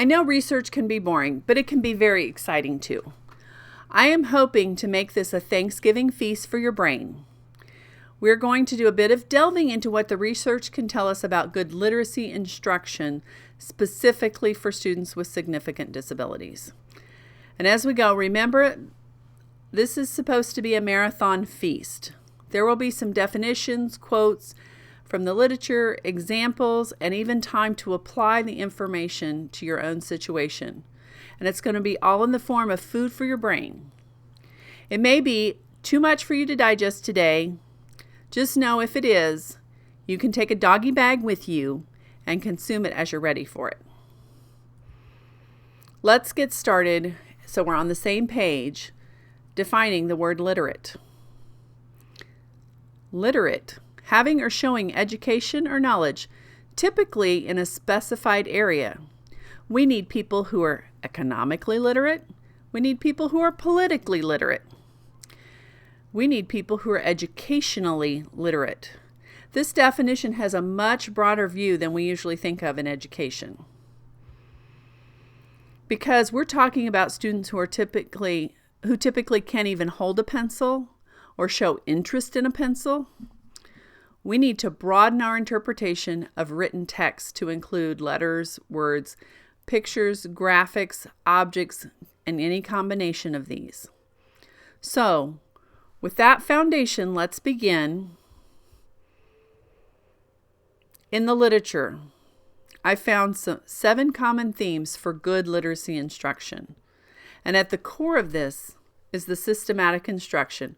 I know research can be boring, but it can be very exciting too. I am hoping to make this a Thanksgiving feast for your brain. We're going to do a bit of delving into what the research can tell us about good literacy instruction, specifically for students with significant disabilities. And as we go, remember, this is supposed to be a marathon feast. There will be some definitions, quotes from the literature, examples, and even time to apply the information to your own situation. And it's going to be all in the form of food for your brain. It may be too much for you to digest today. Just know if it is, you can take a doggy bag with you and consume it as you're ready for it. Let's get started so we're on the same page, defining the word literate. Literate, having or showing education or knowledge, typically in a specified area. We need people who are economically literate. We need people who are politically literate. We need people who are educationally literate. This definition has a much broader view than we usually think of in education. Because we're talking about students who typically can't even hold a pencil or show interest in a pencil, we need to broaden our interpretation of written text to include letters, words, pictures, graphics, objects, and any combination of these. So, with that foundation, let's begin. In the literature, I found 7 common themes for good literacy instruction. And at the core of this is the systematic instruction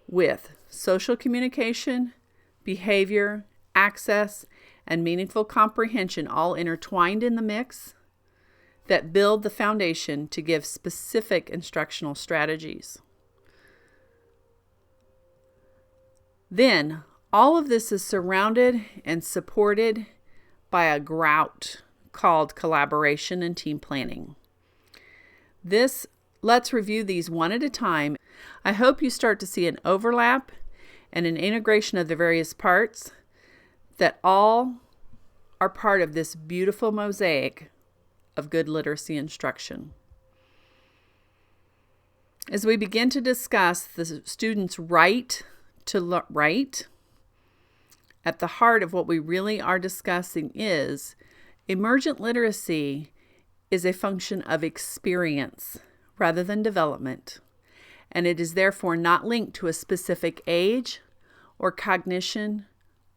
with social communication, behavior, access, and meaningful comprehension all intertwined in the mix that build the foundation to give specific instructional strategies. Then, all of this is surrounded and supported by a grout called collaboration and team planning. Let's review these one at a time. I hope you start to see an overlap and an integration of the various parts that all are part of this beautiful mosaic of good literacy instruction. As we begin to discuss the student's right to write, at the heart of what we really are discussing is emergent literacy is a function of experience rather than development, and it is therefore not linked to a specific age or cognition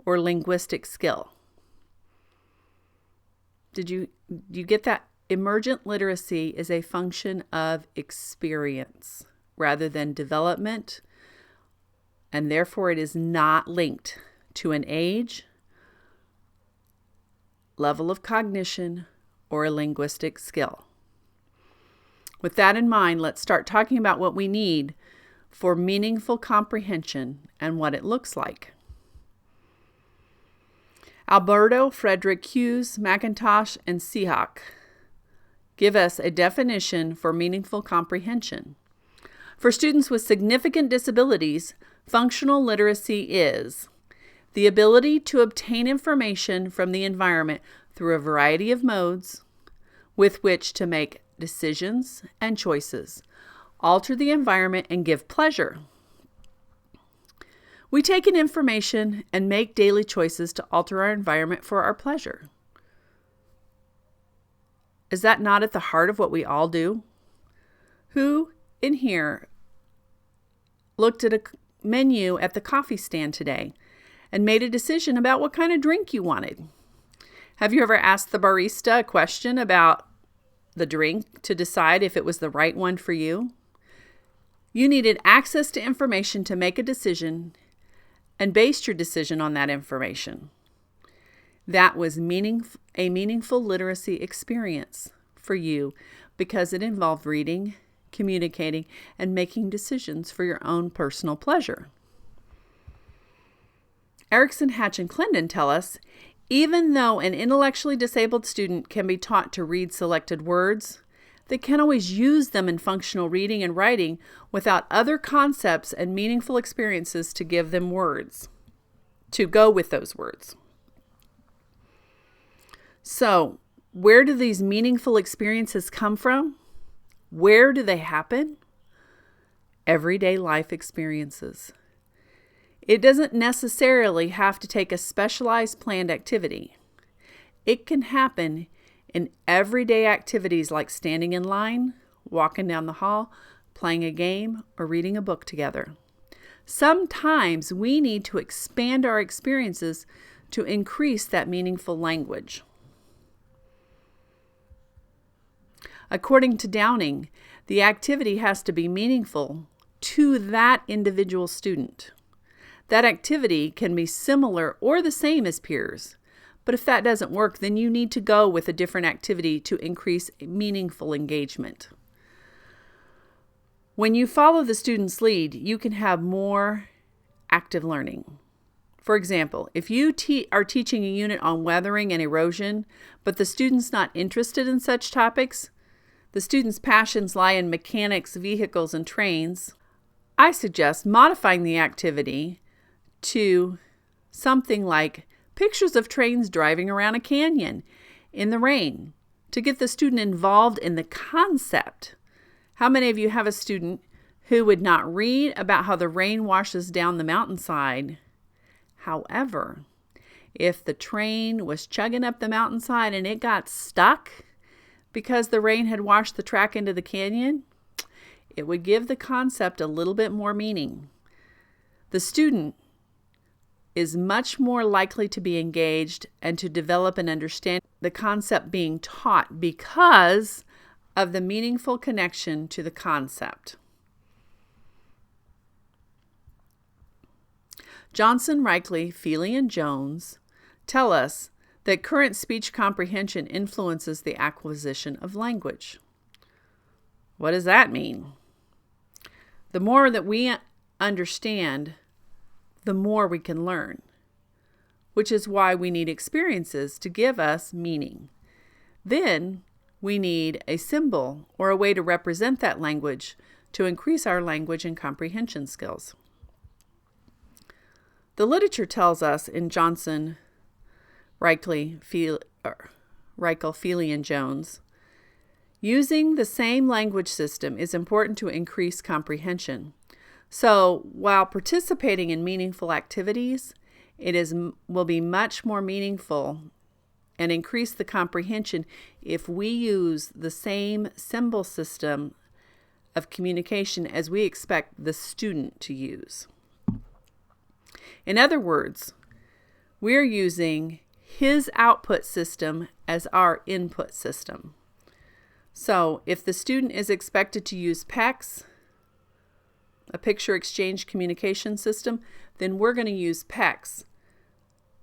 or linguistic skill. Did you get that? Emergent literacy is a function of experience rather than development, and therefore it is not linked to an age, level of cognition, or a linguistic skill. With that in mind, let's start talking about what we need for meaningful comprehension and what it looks like. Alberto, Frederick, Hughes, McIntosh, and Seahawk give us a definition for meaningful comprehension. For students with significant disabilities, functional literacy is the ability to obtain information from the environment through a variety of modes with which to make decisions and choices, alter the environment, and give pleasure. We take in information and make daily choices to alter our environment for our pleasure. Is that not at the heart of what we all do? Who in here looked at a menu at the coffee stand today and made a decision about what kind of drink you wanted? Have you ever asked the barista a question about the drink to decide if it was the right one for you? You needed access to information to make a decision and based your decision on that information. That was a meaningful literacy experience for you because it involved reading, communicating, and making decisions for your own personal pleasure. Erickson, Hatch, and Clendon tell us, even though an intellectually disabled student can be taught to read selected words, they can't always use them in functional reading and writing without other concepts and meaningful experiences to give them words, to go with those words. So, Where do these meaningful experiences come from? Where do they happen? Everyday life experiences. It doesn't necessarily have to take a specialized planned activity. It can happen in everyday activities like standing in line, walking down the hall, playing a game, or reading a book together. Sometimes we need to expand our experiences to increase that meaningful language. According to Downing, the activity has to be meaningful to that individual student. That activity can be similar or the same as peers, but if that doesn't work, then you need to go with a different activity to increase meaningful engagement. When you follow the student's lead, you can have more active learning. For example, if you are teaching a unit on weathering and erosion, but the student's not interested in such topics, the student's passions lie in mechanics, vehicles, and trains, I suggest modifying the activity to something like pictures of trains driving around a canyon in the rain to get the student involved in the concept. How many of you have a student who would not read about how the rain washes down the mountainside? However, if the train was chugging up the mountainside and it got stuck because the rain had washed the track into the canyon, it would give the concept a little bit more meaning. The student is much more likely to be engaged and to develop and understand the concept being taught because of the meaningful connection to the concept. Johnson, Reichle, Feely, and Jones tell us that current speech comprehension influences the acquisition of language. What does that mean? The more that we understand, the more we can learn, which is why we need experiences to give us meaning. Then we need a symbol or a way to represent that language to increase our language and comprehension skills. The literature tells us in Johnson, Reichle, Feely, and Jones, using the same language system is important to increase comprehension. So while participating in meaningful activities, will be much more meaningful and increase the comprehension if we use the same symbol system of communication as we expect the student to use. In other words, we're using his output system as our input system. So if the student is expected to use PECS, a picture exchange communication system, then we're going to use PECS.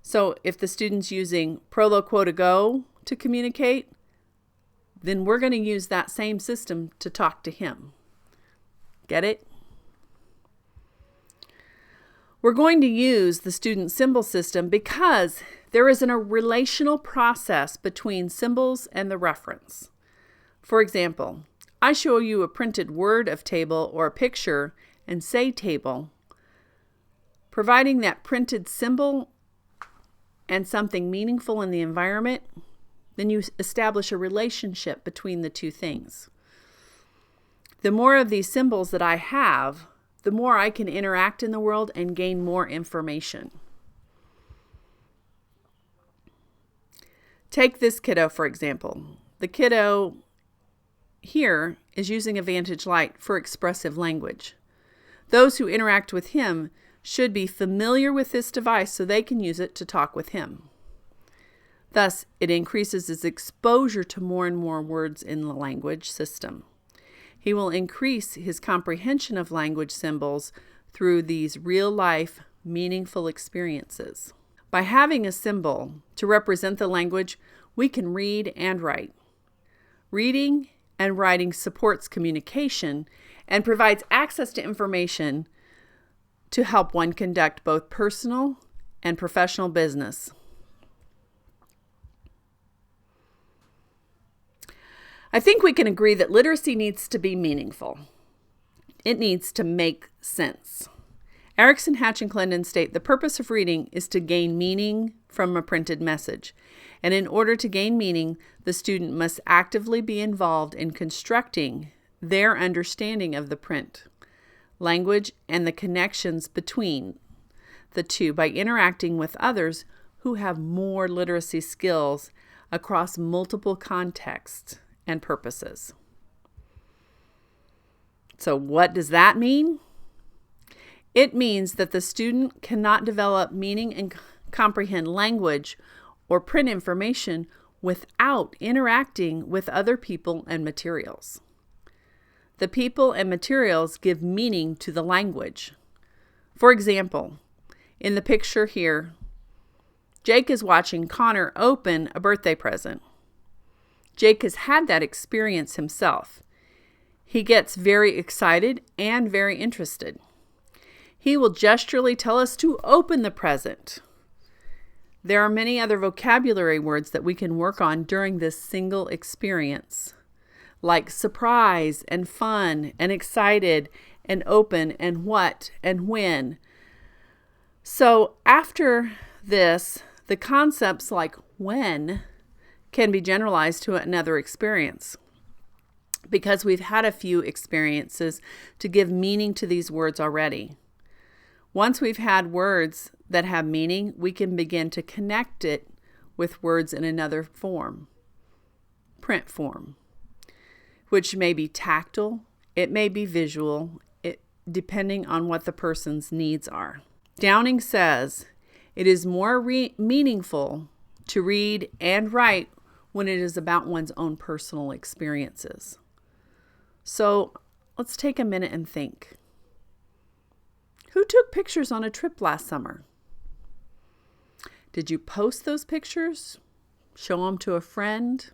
So if the student's using Prolo Quota Go to communicate, then we're going to use that same system to talk to him. Get it? We're going to use the student symbol system because there is a relational process between symbols and the reference. For example, I show you a printed word of table or a picture and say table. Providing that printed symbol and something meaningful in the environment, then you establish a relationship between the two things. The more of these symbols that I have, the more I can interact in the world and gain more information. Take this kiddo, for example. The kiddo here is using a Vantage Light for expressive language. Those who interact with him should be familiar with this device so they can use it to talk with him. Thus, it increases his exposure to more and more words in the language system. He will increase his comprehension of language symbols through these real-life, meaningful experiences. By having a symbol to represent the language, we can read and write. Reading and writing supports communication and provides access to information to help one conduct both personal and professional business. I think we can agree that literacy needs to be meaningful. It needs to make sense. Erickson, Hatch, and Clendon state the purpose of reading is to gain meaning from a printed message. And in order to gain meaning, the student must actively be involved in constructing their understanding of the print, language, and the connections between the two by interacting with others who have more literacy skills across multiple contexts and purposes. So what does that mean? It means that the student cannot develop meaning and comprehend language or print information without interacting with other people and materials. The people and materials give meaning to the language. For example, in the picture here, Jake is watching Connor open a birthday present. Jake has had that experience himself. He gets very excited and very interested. He will gesturally tell us to open the present. There are many other vocabulary words that we can work on during this single experience, like surprise and fun and excited and open and what and when. So after this, the concepts like when can be generalized to another experience, because we've had a few experiences to give meaning to these words already. Once we've had words that have meaning, we can begin to connect it with words in another form, print form, which may be tactile, it may be visual, depending on what the person's needs are. Downing says, it is more meaningful to read and write when it is about one's own personal experiences. So let's take a minute and think. Who took pictures on a trip last summer? Did you post those pictures? Show them to a friend?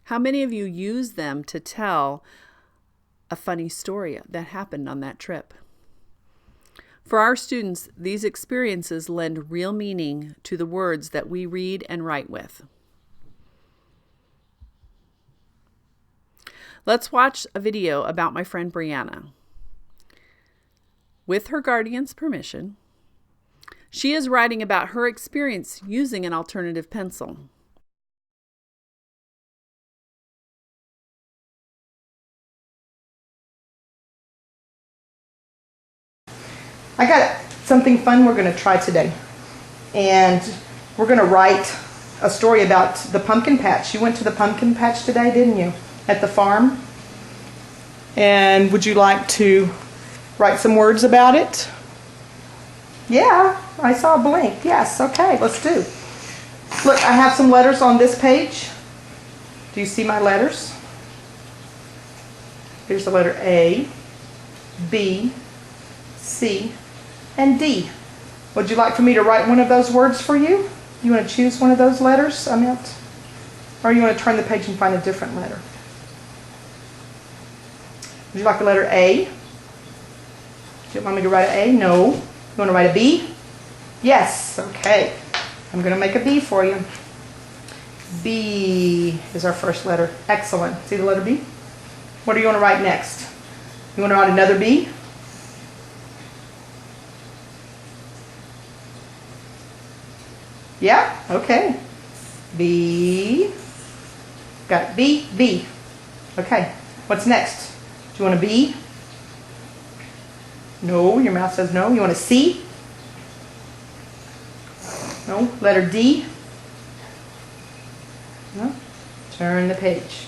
How many of you used them to tell a funny story that happened on that trip? For our students, these experiences lend real meaning to the words that we read and write with. Let's watch a video about my friend Brianna. With her guardian's permission, she is writing about her experience using an alternative pencil. I got something fun we're going to try today. And we're going to write a story about the pumpkin patch. You went to the pumpkin patch today, didn't you? At the farm. And would you like to write some words about it? Yeah, I saw a blank. Yes, okay, let's do. Look, I have some letters on this page. Do you see my letters? Here's the letter A, B, C, and D. Would you like for me to write one of those words for you? You want to choose one of those letters I meant? Or you want to turn the page and find a different letter? Would you like the letter A? Do you want me to write an A? No. You want to write a B? Yes. Okay. I'm going to make a B for you. B is our first letter. Excellent. See the letter B? What do you want to write next? You want to write another B? Yeah? Okay. B. Got it. B, B. Okay. What's next? Do you want a B? No. Your mouth says no. You want a C? No. Letter D? No. Turn the page.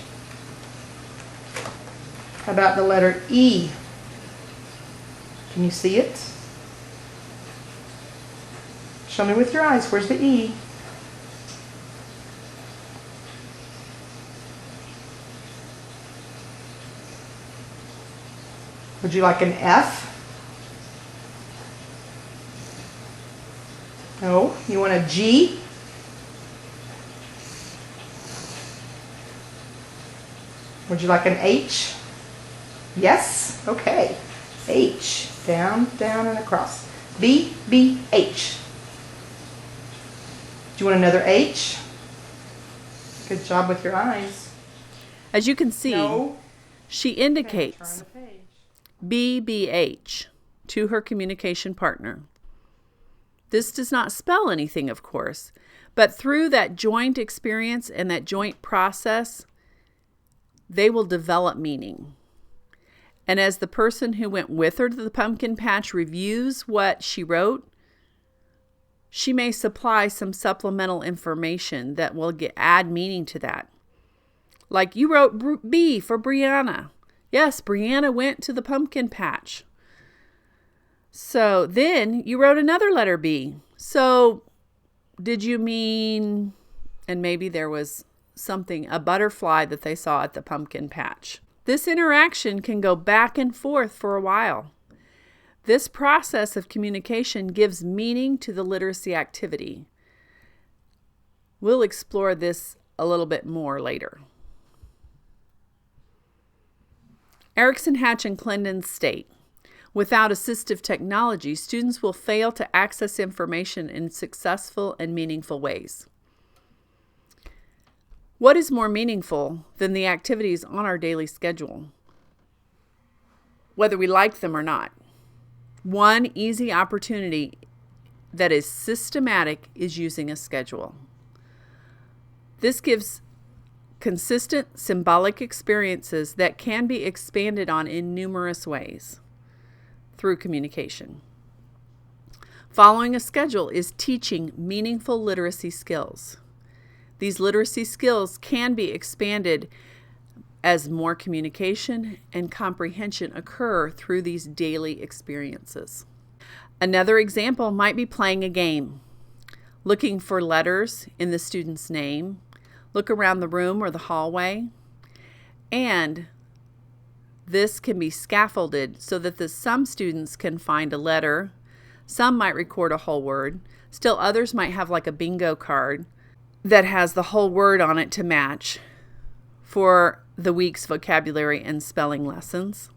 How about the letter E? Can you see it? Show me with your eyes. Where's the E? Would you like an F? No. You want a G? Would you like an H? Yes? Okay. H. Down, down, and across. B, B, H. Do you want another H? Good job with your eyes. As you can see, No. she indicates BBH to her communication partner. This does not spell anything, of course, but through that joint experience and that joint process, they will develop meaning. And as the person who went with her to the pumpkin patch reviews what she wrote, she may supply some supplemental information that will add meaning to that. Like you wrote B for Brianna. Yes, Brianna went to the pumpkin patch. So then you wrote another letter B. So did you mean, and maybe there was something, a butterfly that they saw at the pumpkin patch. This interaction can go back and forth for a while. This process of communication gives meaning to the literacy activity. We'll explore this a little bit more later. Erickson, Hatch, and Clendon state, without assistive technology, students will fail to access information in successful and meaningful ways. What is more meaningful than the activities on our daily schedule, whether we like them or not? One easy opportunity that is systematic is using a schedule. This gives consistent symbolic experiences that can be expanded on in numerous ways through communication. Following a schedule is teaching meaningful literacy skills. These literacy skills can be expanded as more communication and comprehension occur through these daily experiences. Another example might be playing a game, looking for letters in the student's name, look around the room or the hallway, and this can be scaffolded so that some students can find a letter, some might record a whole word, still others might have like a bingo card that has the whole word on it to match for the week's vocabulary and spelling lessons.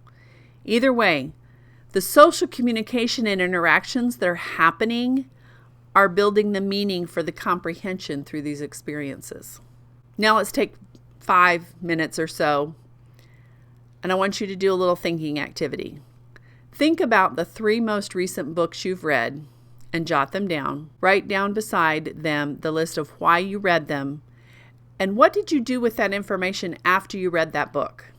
Either way, the social communication and interactions that are happening are building the meaning for the comprehension through these experiences. Now let's take 5 minutes or so, and I want you to do a little thinking activity. Think about the 3 most recent books you've read and jot them down. Write down beside them the list of why you read them and what did you do with that information after you read that book.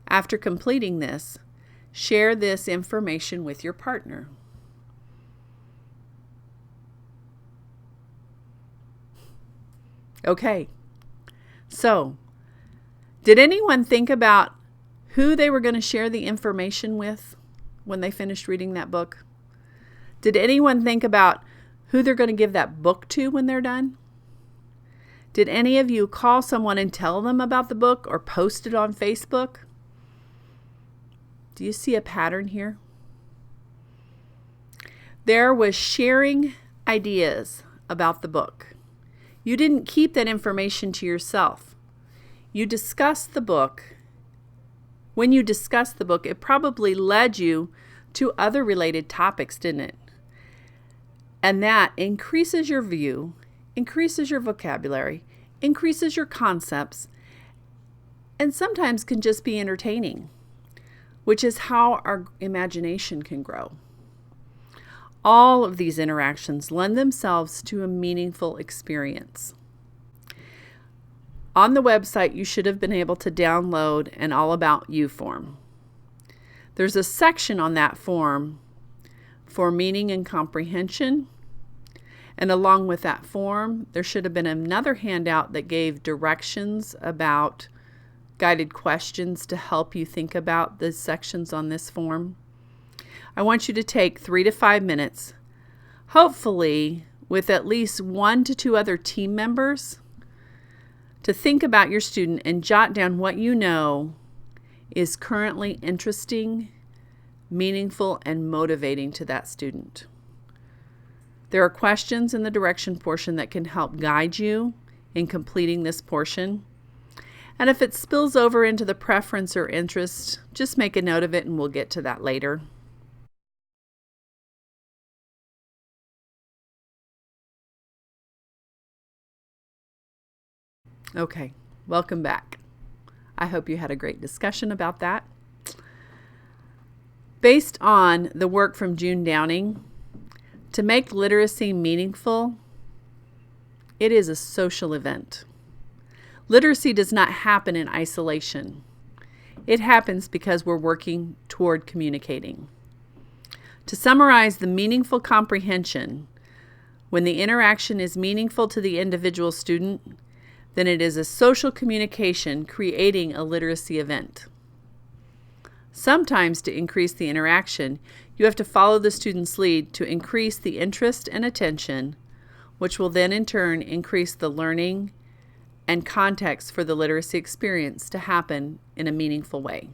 After completing this, share this information with your partner. Okay, so did anyone think about who they were going to share the information with when they finished reading that book? Did anyone think about who they're going to give that book to when they're done? Did any of you call someone and tell them about the book or post it on Facebook? Do you see a pattern here? There was sharing ideas about the book. You didn't keep that information to yourself. You discussed the book. When you discussed the book, it probably led you to other related topics, didn't it? And that increases your view, increases your vocabulary, increases your concepts, and sometimes can just be entertaining, which is how our imagination can grow. All of these interactions lend themselves to a meaningful experience. On the website, you should have been able to download an All About You form. There's a section on that form for meaning and comprehension. And along with that form, there should have been another handout that gave directions about guided questions to help you think about the sections on this form. I want you to take 3 to 5 minutes, hopefully with at least 1 to 2 other team members, to think about your student and jot down what you know is currently interesting, meaningful, and motivating to that student. There are questions in the direction portion that can help guide you in completing this portion. And if it spills over into the preference or interest, just make a note of it and we'll get to that later. Okay, welcome back. I hope you had a great discussion about that. Based on the work from June Downing, To make literacy meaningful, it is a social event. Literacy does not happen in isolation. It happens because we're working toward communicating. To summarize the meaningful comprehension, when the interaction is meaningful to the individual student, then it is a social communication creating a literacy event. Sometimes to increase the interaction, you have to follow the student's lead to increase the interest and attention, which will then in turn increase the learning and context for the literacy experience to happen in a meaningful way.